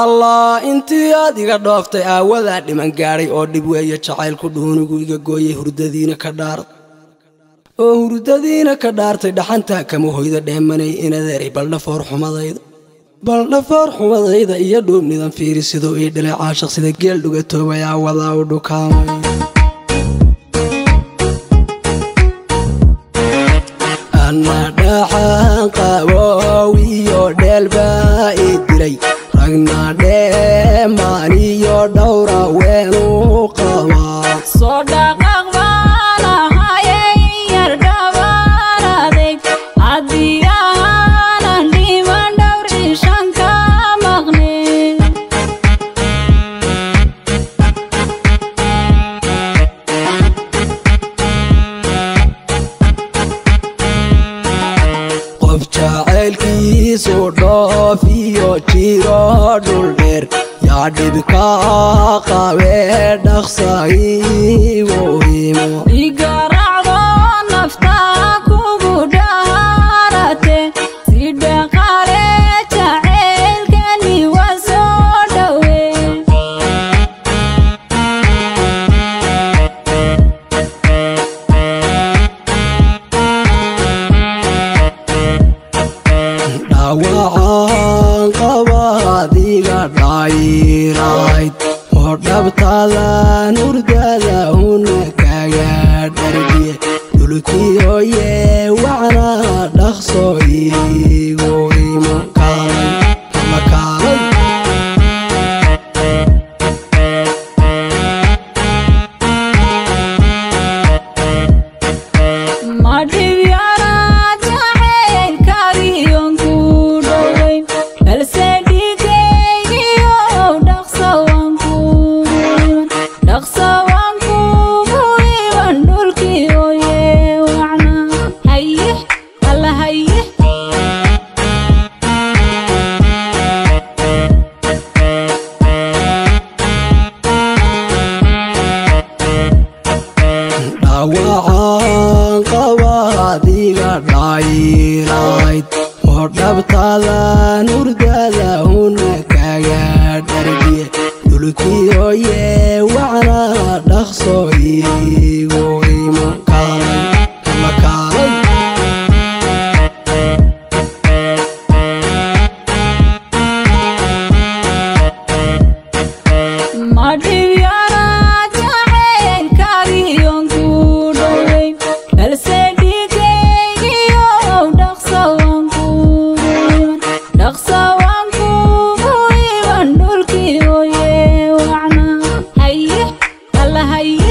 الله انتي adiga dhooftay aawada dhiman gaaray oo dib weeye jacaylku dhuunugu iga gooyay hurdadiina ka dhaar oo hurdadiina ka dhaartay dhaxanta kama hoyda dheemanay inadeeray baldhafoor xumadayda iyo dhuubnidan fiiri sidoo ii dhalay caashaq sida geel dhugatoobay aawada u dhukaamay ana dhaxan qabowiyo dheelba ii diray ragna dheemaaniyo dhowra weenu qabaa soo dhaqaaq baan ahayay yar dhabaaraday haddiyaanan dhiman dhowr cishan ka maqneen qof jacaylkiisu dhoofiyo jiro dhul dheer yaa dhibka qabee dhaqsaigu himo iga raacdo naftaa kugu dhaarate si dhaqaale jacaylkani waa soo dhowee dhaawacaan qaba adiga dhaayirayd oo dhabtadan hurdada una kaga dhargiye dhulkiyoye wacna dhaqso igu imo kaalay ma dhib yaraa jacaylkaagiyon ku dhoweyn balse dhigaygiyo dhaqso waan kugu iman dhulkiyoye wacna haye alla haye dhaawacaan qaba adiga dhaayirayd oo dhabtadan hurdada una kaga dhargiye dhulkiyoye wacna dhaqso igu imo kaalay ma dhib yaraa jacaylkaagiyon ku dhoweyn balse dhigaygiyo dhaqso waan kugu iman dhulkiyoye wacna haye alla haye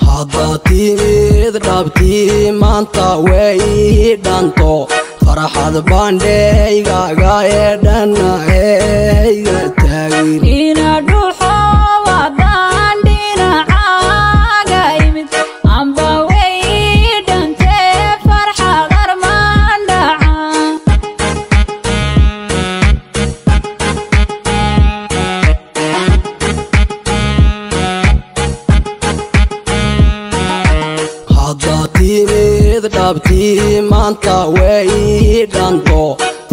hadda timid dhabtii maanta way dhanto farxad bandheygaga ee dhanna eyga taagin ina dhuxo wadaan dhinacaaga imid amba way dhantee farxad armaan dhaca hadda timid dhabtii maanta way dhanto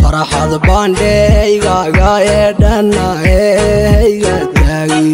farxad bandheygaga ee dhanna eyga taagin